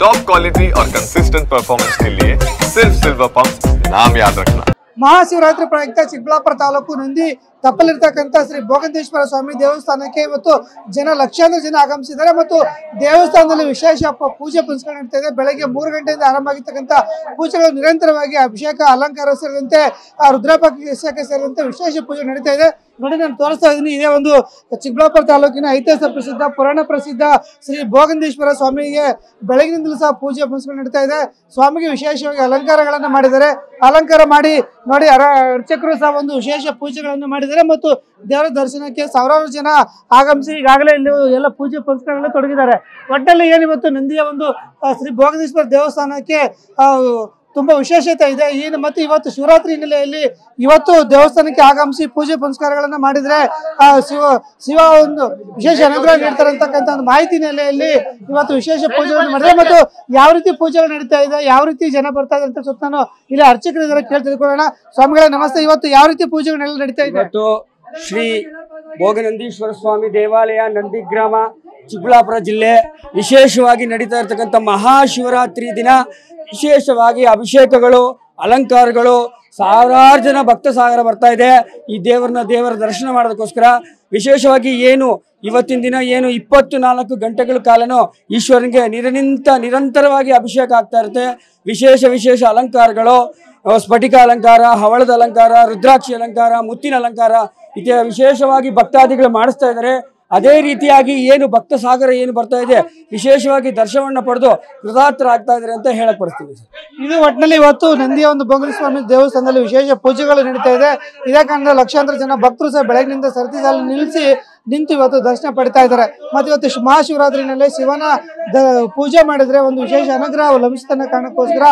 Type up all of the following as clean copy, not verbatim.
Top quality और consistent performance के लिए सिर्फ सिल्वर पंप नाम याद रखना। ಮಹಾಶಿವರಾತ್ರಿ ಪ್ರಯುಕ್ತ ಚಿಕ್ಕಬಳ್ಳಾಪುರ ತಾಲೂಕು ನಂದಿ ತಪ್ಪಲಿರ್ತಕ್ಕಂಥ ಶ್ರೀ ಭೋಗೇಂದ್ರೇಶ್ವರ ಸ್ವಾಮಿ ದೇವಸ್ಥಾನಕ್ಕೆ ಇವತ್ತು ಲಕ್ಷಾಂತರ ಜನ ಆಗಮಿಸಿದ್ದಾರೆ ಮತ್ತು ದೇವಸ್ಥಾನದಲ್ಲಿ ವಿಶೇಷ ಪೂಜೆ ಪುನಸ್ಕಾರ ನಡೀತಾ ಇದೆ. ಬೆಳಗ್ಗೆ 3 ಗಂಟೆಯಿಂದ ಆರಂಭ ಆಗಿರ್ತಕ್ಕಂಥ ಪೂಜೆಗಳು ನಿರಂತರವಾಗಿ ಅಭಿಷೇಕ ಅಲಂಕಾರ ಸೇರಿದಂತೆ ರುದ್ರಾಭಿಷೇಕ ಸೇರಿದಂತೆ ವಿಶೇಷ ಪೂಜೆ ನಡೀತಾ ಇದೆ. ನೋಡಿ ನಾನು ತೋರಿಸ್ತಾ ಇದ್ದೀನಿ, ಇದೇ ಒಂದು ಚಿಕ್ಕಬಳ್ಳಾಪುರ ತಾಲೂಕಿನ ಐತಿಹಾಸಿಕ ಪ್ರಸಿದ್ಧ ಪುರಾಣ ಪ್ರಸಿದ್ಧ ಶ್ರೀ ಭೋಗೇಂದ್ರೇಶ್ವರ ಸ್ವಾಮಿಗೆ ಬೆಳಗಿನಿಂದಲೂ ಸಹ ಪೂಜೆ ಪುನಸ್ಕಾರ ನಡೀತಾ ಇದೆ. ಸ್ವಾಮಿಗೆ ವಿಶೇಷವಾಗಿ ಅಲಂಕಾರಗಳನ್ನು ಮಾಡಿದ್ದಾರೆ. ಅಲಂಕಾರ ಮಾಡಿ ನೋಡಿ ಅರ್ಚಕರು ಸಹ ಒಂದು ವಿಶೇಷ ಪೂಜೆಗಳನ್ನು ಮಾಡಿದ್ದಾರೆ ಮತ್ತು ದೇವರ ದರ್ಶನಕ್ಕೆ ಸಾವಿರಾರು ಜನ ಆಗಮಿಸಿ ಈಗಾಗಲೇ ಇಲ್ಲಿ ಎಲ್ಲ ಪೂಜೆ ಪುನಸ್ಕಾರಗಳು ತೊಡಗಿದ್ದಾರೆ. ಒಟ್ಟಲ್ಲಿ ಏನಿವತ್ತು ನಂದಿಯ ಒಂದು ಶ್ರೀ ಭೋಗೇಂದ್ರೇಶ್ವರ ದೇವಸ್ಥಾನಕ್ಕೆ ತುಂಬಾ ವಿಶೇಷತೆ ಇದೆ. ಮತ್ತು ಇವತ್ತು ಶಿವರಾತ್ರಿ ಹಿನ್ನೆಲೆಯಲ್ಲಿ ಇವತ್ತು ದೇವಸ್ಥಾನಕ್ಕೆ ಆಗಮಿಸಿ ಪೂಜೆ ಪುನಸ್ಕಾರಗಳನ್ನ ಮಾಡಿದ್ರೆ ಶಿವ ಒಂದು ವಿಶೇಷ ಅನುಗ್ರಹ ನೀಡ್ತಾರೆ ಅಂತಕ್ಕಂಥ ಒಂದು ಮಾಹಿತಿ ನೆಲೆಯಲ್ಲಿ ಇವತ್ತು ವಿಶೇಷ ಪೂಜೆಗಳನ್ನು ಮಾಡಿದ್ರೆ ಮತ್ತು ಯಾವ ರೀತಿ ಪೂಜೆಗಳು ನಡೀತಾ ಇದೆ, ಯಾವ ರೀತಿ ಜನ ಬರ್ತಾ ಇದೆ ಅಂತ ಸುತ್ತ ನಾನು ಇಲ್ಲಿ ಅರ್ಚಕರಿದ್ದಾರೆ ಕೇಳಿ ತಿಳ್ಕೊಳ್ಳೋಣ. ಸ್ವಾಮಿಗಳೇ ನಮಸ್ತೆ. ಇವತ್ತು ಯಾವ ರೀತಿ ಪೂಜೆಗಳೆಲ್ಲ ನಡೀತಾ ಇದೆ? ಇವತ್ತು ಶ್ರೀ ಭೋಗನಂದೀಶ್ವರ ಸ್ವಾಮಿ ದೇವಾಲಯ ನಂದಿಗ್ರಾಮ ಚಿಕ್ಕಬಳ್ಳಾಪುರ ಜಿಲ್ಲೆ ವಿಶೇಷವಾಗಿ ನಡೀತಾ ಇರತಕ್ಕಂಥ ಮಹಾಶಿವರಾತ್ರಿ ದಿನ ವಿಶೇಷವಾಗಿ ಅಭಿಷೇಕಗಳು ಅಲಂಕಾರಗಳು ಸಾವಿರಾರು ಜನ ಭಕ್ತ ಸಾಗರ ಬರ್ತಾ ಇದೆ. ಈ ದೇವರ ದರ್ಶನ ಮಾಡೋದಕ್ಕೋಸ್ಕರ ವಿಶೇಷವಾಗಿ ಇವತ್ತಿನ ದಿನ 24 ಗಂಟೆಗಳ ಕಾಲನೂ ಈಶ್ವರನಿಗೆ ನಿರಂತರವಾಗಿ ಅಭಿಷೇಕ ಆಗ್ತಾ ಇರುತ್ತೆ. ವಿಶೇಷ ಅಲಂಕಾರಗಳು, ಸ್ಫಟಿಕ ಅಲಂಕಾರ, ಹವಳದ ಅಲಂಕಾರ, ರುದ್ರಾಕ್ಷಿ ಅಲಂಕಾರ, ಮುತ್ತಿನ ಅಲಂಕಾರ ಇದೆ ವಿಶೇಷವಾಗಿ ಭಕ್ತಾದಿಗಳು ಮಾಡಿಸ್ತಾ ಇದ್ದಾರೆ. ಅದೇ ರೀತಿಯಾಗಿ ಭಕ್ತ ಸಾಗರ ಬರ್ತಾ ಇದೆ ವಿಶೇಷವಾಗಿ ದರ್ಶನವನ್ನ ಪಡೆದು ಕೃತಾರ್ಥರಾಗ್ತಾ ಇದ್ದಾರೆ ಅಂತ ಹೇಳಕ್ ಬರ್ತೀವಿ. ಇದು ಒಟ್ಟಿನಲ್ಲಿ ಇವತ್ತು ನಂದಿಯ ಒಂದು ಭೋಗೇಂದ್ರ ಸ್ವಾಮಿ ದೇವಸ್ಥಾನದಲ್ಲಿ ವಿಶೇಷ ಪೂಜೆಗಳು ನಡೀತಾ ಇದೆ. ಇದೇ ಕಾರಣದಿಂದ ಲಕ್ಷಾಂತರ ಜನ ಭಕ್ತರು ಸಹ ಬೆಳಗಿನಿಂದ ಸರತಿ ಸಾಲು ನಿಂತು ಇವತ್ತು ದರ್ಶನ ಪಡಿತಾ ಇದ್ದಾರೆ. ಮತ್ತು ಇವತ್ತು ಮಹಾಶಿವರಾತ್ರಿನಲ್ಲಿ ಶಿವನ ಪೂಜೆ ಮಾಡಿದ್ರೆ ಒಂದು ವಿಶೇಷ ಅನುಗ್ರಹ ಲಭಿಸ್ತನ್ನ ಕಾರಣಕ್ಕೋಸ್ಕರ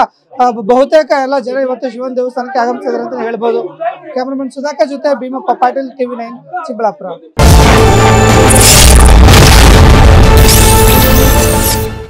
ಬಹುತೇಕ ಎಲ್ಲ ಜನ ಇವತ್ತು ಶಿವನ ದೇವಸ್ಥಾನಕ್ಕೆ ಆಗಮಿಸಿದ್ದಾರೆ ಅಂತ ಹೇಳ್ಬೋದು. ಕ್ಯಾಮರಾಮನ್ ಸುಧಾಕರ್ ಜೊತೆ ಭೀಮಪ್ಪ ಪಾಟೀಲ್, TV9 ಚಿಕ್ಕಬಳ್ಳಾಪುರ.